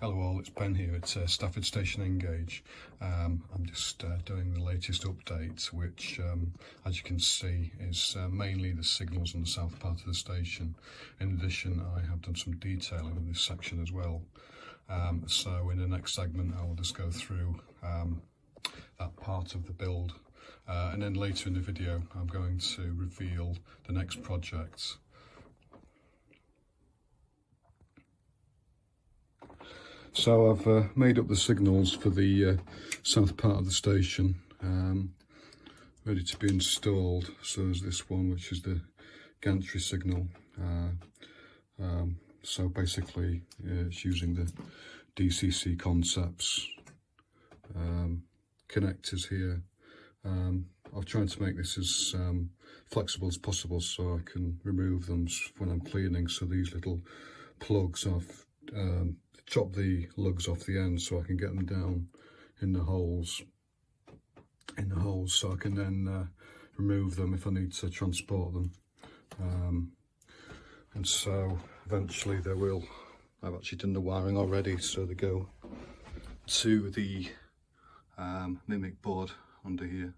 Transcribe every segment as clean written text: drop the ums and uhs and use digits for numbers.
Hello all, it's Ben here at Stafford Station Engage. I'm just doing the latest update, which as you can see is mainly the signals on the south part of the station. In addition, I have done some detailing of this section as well. So in the next segment I will just go through that part of the build, and then later in the video I'm going to reveal the next project. So I've made up the signals for the south part of the station, ready to be installed. So there's this one, which is the gantry signal. So basically it's using the DCC concepts, connectors here. I've tried to make this as flexible as possible so I can remove them when I'm cleaning. So these little plugs, I've chop the lugs off the end so I can get them down in the holes so I can then remove them if I need to transport them, and so eventually they will. I've actually done the wiring already, so they go to the mimic board under here.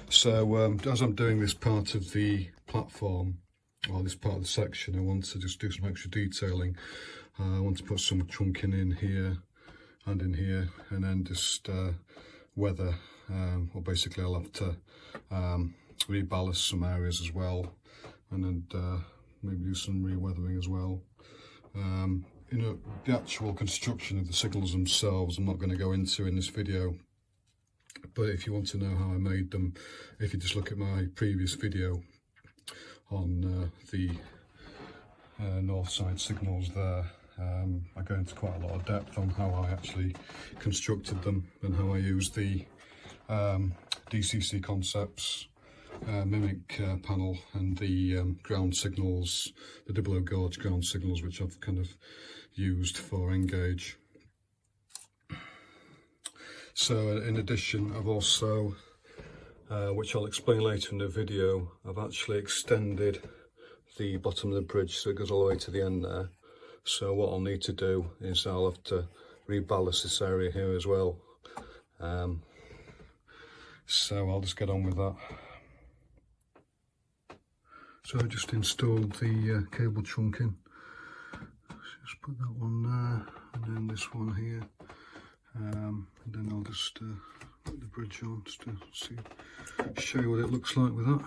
So as I'm doing this part of the platform, or this part of the section, I want to just do some extra detailing. I want to put some trunking in here and in here, and then just weather. Well, basically I'll have to reballast some areas as well, and then maybe do some re-weathering as well. You know, the actual construction of the signals themselves I'm not going to go into in this video, but if you want to know how I made them, if you just look at my previous video on the north side signals there, I go into quite a lot of depth on how I actually constructed them and how I used the DCC concepts, mimic panel, and the ground signals, the 00 gauge ground signals, which I've kind of used for Engage. So in addition, I've also which I'll explain later in the video, I've actually extended the bottom of the bridge so it goes all the way to the end there. So what I'll need to do is I'll have to reballast this area here as well. So I'll just get on with that. So I just installed the cable trunking. Just put that one there, and then this one here, and then I'll just put the bridge on just to show you what it looks like with that.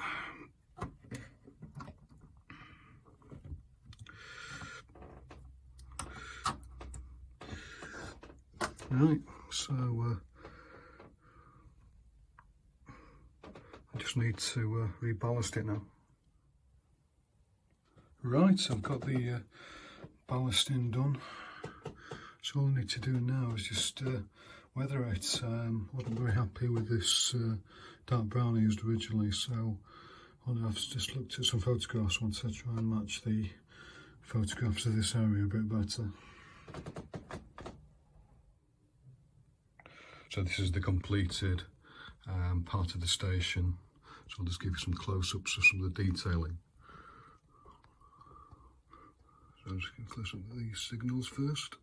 Right, so I just need to reballast it now. Right, I've got the ballasting done. So all I need to do now is just weather it. I wasn't very happy with this dark brown I used originally, so I've just looked at some photographs. Once I try and match the photographs of this area a bit better. So this is the completed part of the station. So I'll just give you some close-ups of some of the detailing. So I'm just going to close up these signals first.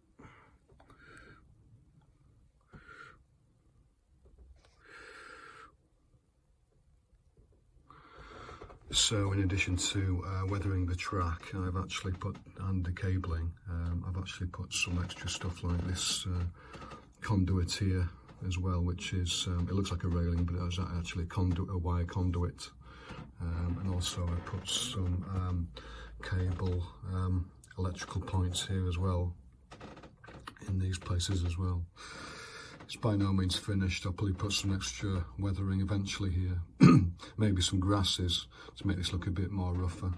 So in addition to weathering the track, I've actually put, and the cabling, I've actually put some extra stuff like this conduit here as well, which is, it looks like a railing, but it was actually a conduit, a wire conduit. And also I put some cable, electrical points here as well, in these places as well. It's by no means finished. I'll probably put some extra weathering eventually here, maybe some grasses to make this look a bit more rougher.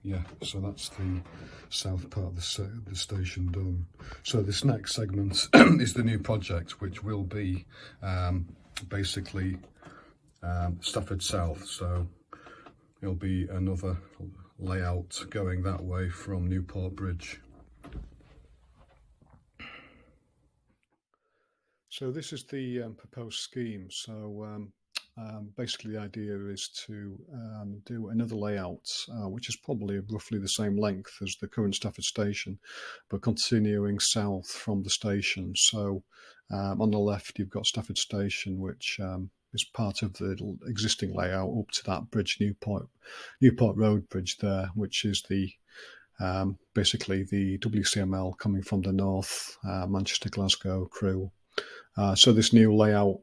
Yeah, so that's the south part of the station done. So this next segment is the new project, which will be basically Stafford South. So it'll be another layout going that way from Newport Bridge. So this is the proposed scheme. So Basically, the idea is to do another layout, which is probably roughly the same length as the current Stafford station, but continuing south from the station. So on the left, you've got Stafford station, which is part of the existing layout up to that bridge, Newport Road Bridge there, which is the basically the WCML coming from the north, Manchester, Glasgow crew. So this new layout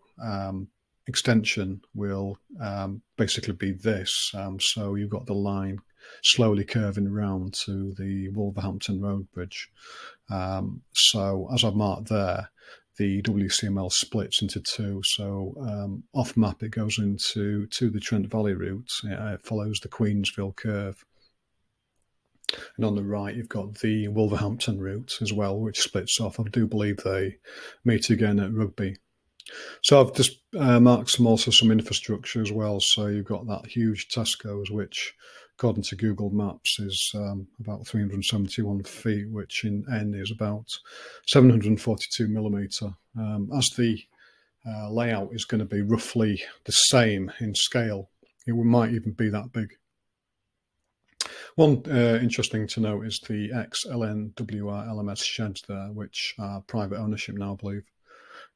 extension will basically be this. So you've got the line slowly curving round to the Wolverhampton Road Bridge. So as I've marked there, the WCML splits into two. So off map, it goes into the Trent Valley route. It follows the Queensville curve. And on the right, you've got the Wolverhampton route as well, which splits off. I do believe they meet again at Rugby. So I've just marked some infrastructure as well. So you've got that huge Tesco's, which according to Google Maps is about 371 feet, which in N is about 742 millimetre. As the layout is going to be roughly the same in scale, it might even be that big. One interesting to note is the ex-LNWR LMS sheds there, which are private ownership now, I believe.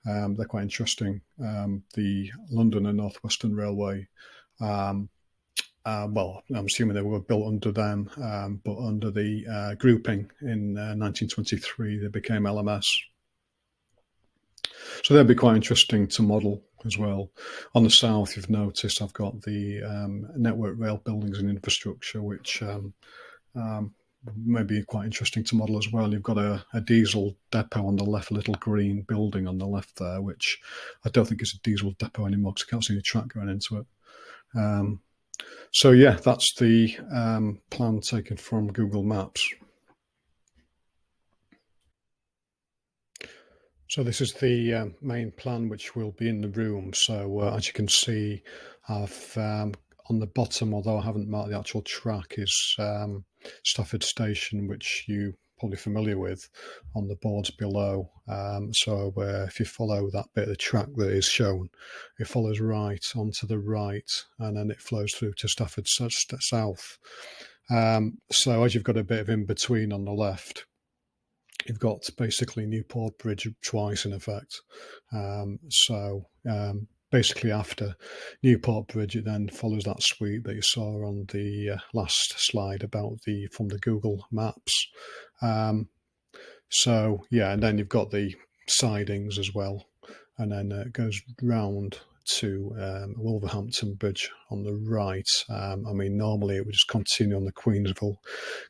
They're quite interesting. The London and North Western Railway, well, I'm assuming they were built under them, but under the grouping in 1923, they became LMS. So they'd be quite interesting to model as well. On the south, you've noticed I've got the Network Rail buildings and infrastructure, which may be quite interesting to model as well. You've got a diesel depot on the left, a little green building on the left there, which I don't think is a diesel depot anymore because I can't see any track going into it. So yeah, that's the plan taken from Google Maps. So this is the main plan which will be in the room. So as you can see, I've on the bottom, although I haven't marked the actual track, is Stafford Station, which you're probably familiar with, on the boards below. So if you follow that bit of the track that is shown, it follows right onto the right, and then it flows through to Stafford South. So as you've got a bit of in between on the left, you've got basically Newport Bridge twice in effect. Basically after Newport Bridge, it then follows that sweep that you saw on the last slide about from the Google Maps. So yeah, and then you've got the sidings as well, and then it goes round to Wolverhampton Bridge on the right. I mean, normally it would just continue on the Queensville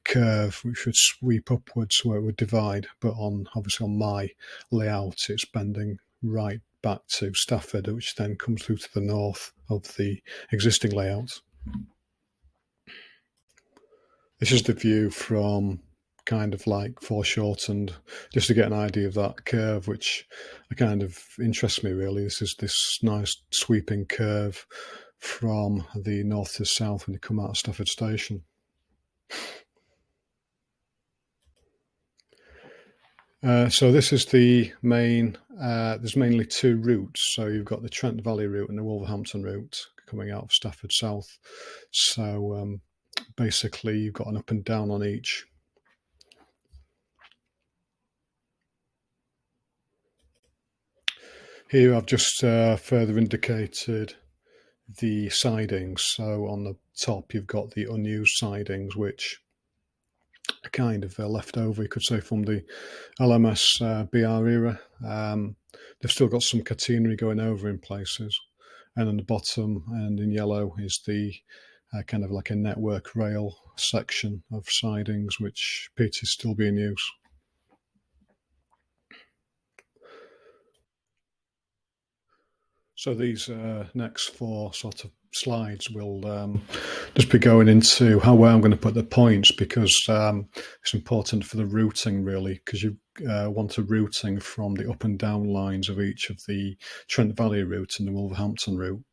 curve, which would sweep upwards where it would divide, but obviously on my layout, it's bending right back to Stafford, which then comes through to the north of the existing layout. This is the view from kind of like foreshortened, just to get an idea of that curve, which kind of interests me really. This is this nice sweeping curve from the north to south when you come out of Stafford Station. So this is the main, there's mainly two routes. So you've got the Trent Valley route and the Wolverhampton route coming out of Stafford South. So basically you've got an up and down on each. Here I've just further indicated the sidings. So on the top you've got the unused sidings, which are kind of left over, you could say, from the LMS BR era. They've still got some catenary going over in places. And on the bottom and in yellow is the kind of like a network rail section of sidings, which appears to still be in use. So these next four sort of slides will just be going into where I'm going to put the points, because it's important for the routing really, because you want a routing from the up and down lines of each of the Trent Valley route and the Wolverhampton route.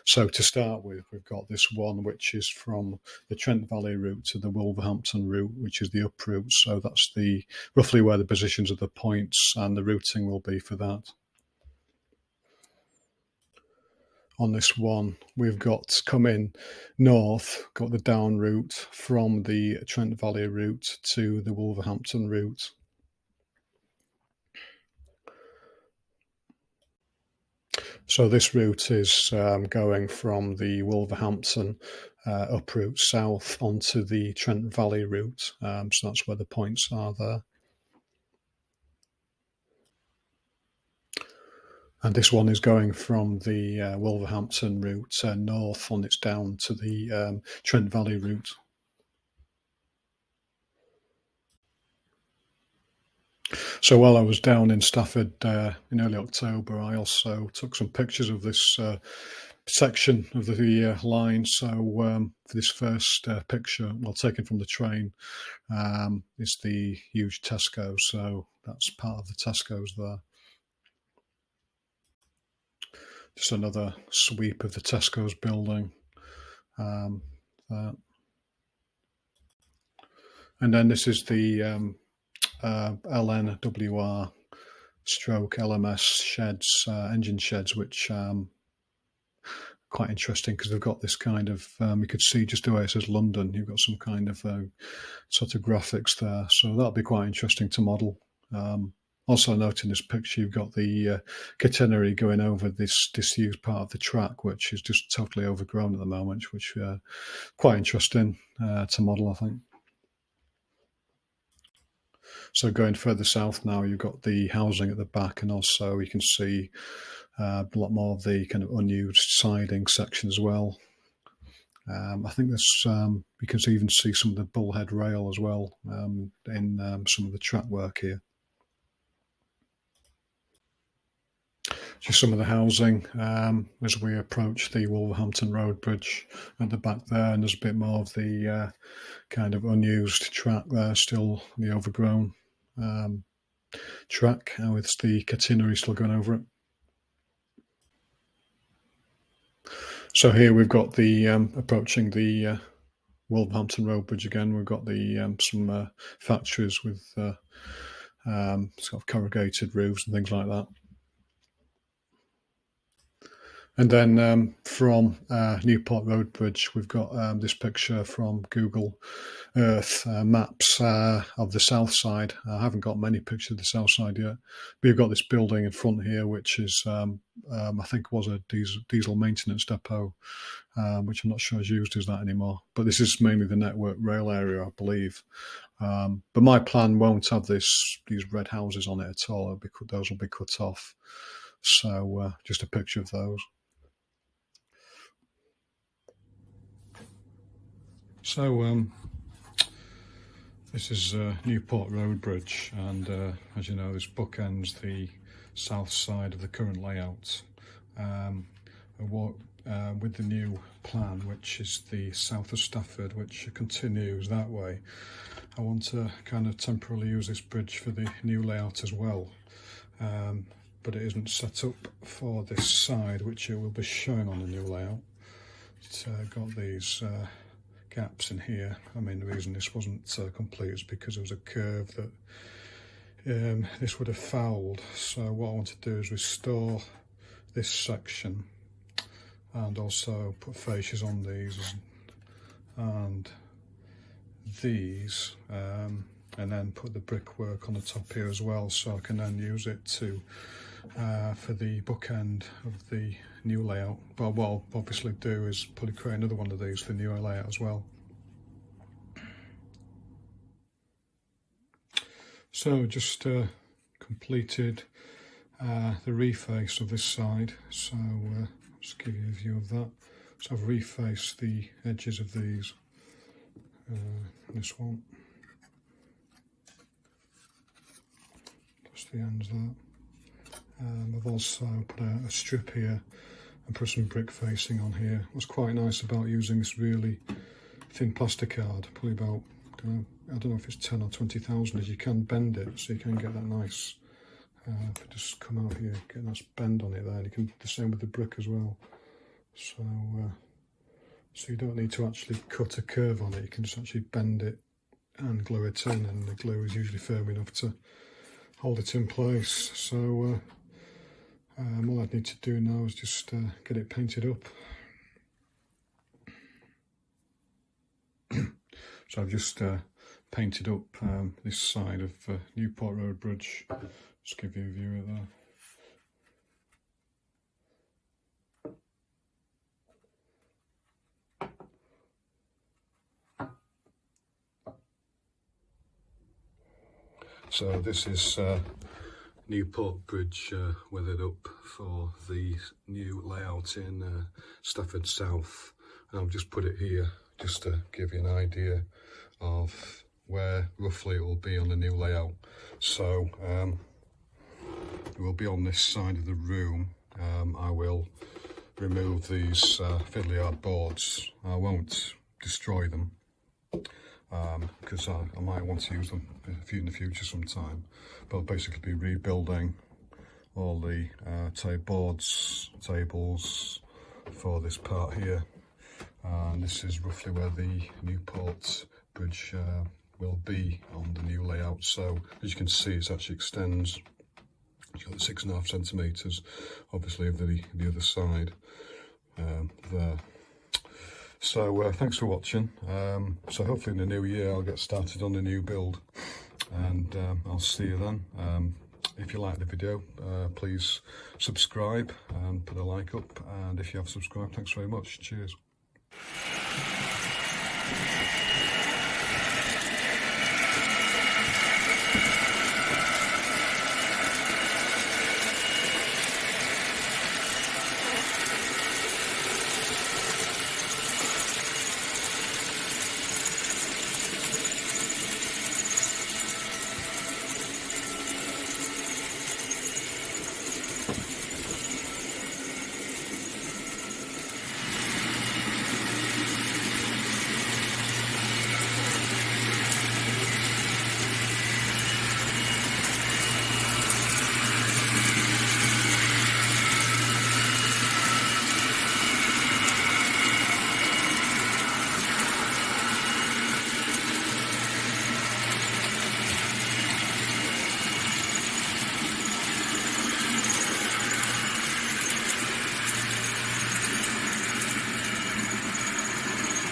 So to start with, we've got this one which is from the Trent Valley route to the Wolverhampton route, which is the up route. So that's roughly where the positions of the points and the routing will be for that. on this one, we've got come in north, got the down route from the Trent Valley route to the Wolverhampton route. So this route is going from the Wolverhampton up route south onto the Trent Valley route. So that's where the points are there. And this one is going from the Wolverhampton route north on its down to the Trent Valley route. So while I was down in Stafford in early October, I also took some pictures of this section of the line. So for this first picture, well, taken from the train, is the huge Tesco. So that's part of the Tesco's there. Just another sweep of the Tesco's building. There. And then this is the LNWR stroke LMS sheds, engine sheds, which quite interesting because they've got this kind of, you could see just the way it says London, you've got some kind of sort of graphics there. So that'll be quite interesting to model. Also note in this picture, you've got the catenary going over this disused part of the track, which is just totally overgrown at the moment, which quite interesting to model, I think. So going further south now, you've got the housing at the back, and also you can see a lot more of the kind of unused siding section as well. I think there's you can even see some of the bullhead rail as well in some of the track work here. Just some of the housing as we approach the Wolverhampton Road Bridge at the back there, and there's a bit more of the kind of unused track there, still the overgrown track with the catenary still going over it. So here we've got the approaching the Wolverhampton Road Bridge again. We've got the some factories with sort of corrugated roofs and things like that. And then from Newport Road Bridge, we've got this picture from Google Earth maps of the south side. I haven't got many pictures of the south side yet, but you've got this building in front here, which is, I think was a diesel maintenance depot, which I'm not sure is used as that anymore. But this is mainly the Network Rail area, I believe. But my plan won't have these red houses on it at all. Those will be cut off. So just a picture of those. So this is Newport Road Bridge, and as you know, this bookends the south side of the current layout. With the new plan, which is the south of Stafford, which continues that way, I want to kind of temporarily use this bridge for the new layout as well. But it isn't set up for this side, which it will be showing on the new layout. It's got these gaps in here. I mean, the reason this wasn't complete is because there was a curve that this would have fouled. So what I want to do is restore this section and also put fascias on these and these, and then put the brickwork on the top here as well, so I can then use it to for the bookend of the new layout. But what I'll obviously do is probably create another one of these for the new layout as well. So just completed the reface of this side, so just give you a view of that. So I've refaced the edges of these, this one, plus the ends there. I've also put a strip here and put some brick facing on here. What's quite nice about using this really thin plastic card, probably about, I don't know if it's 10 or 20 thousand, is you can bend it, so you can get that nice, if I just come out here, get a nice bend on it there. You can do the same with the brick as well. So you don't need to actually cut a curve on it, you can just actually bend it and glue it in, and the glue is usually firm enough to hold it in place. So All I need to do now is just get it painted up. So I've just painted up this side of Newport Road Bridge. Just give you a view of that. So this is Newport Bridge weathered up for the new layout in Stafford South. And I've just put it here just to give you an idea of where roughly it will be on the new layout. So it will be on this side of the room. I will remove these fiddly hard boards. I won't destroy them, because I might want to use them in the future sometime, but I'll basically be rebuilding all the boards, tables for this part here, and this is roughly where the Newport Bridge will be on the new layout. So as you can see, it actually extends. It's got 6.5 centimetres, obviously, of the other side there. So thanks for watching. So hopefully in the new year I'll get started on the new build, and I'll see you then. If you like the video, please subscribe and put a like up, and if you have subscribed, thanks very much. Cheers.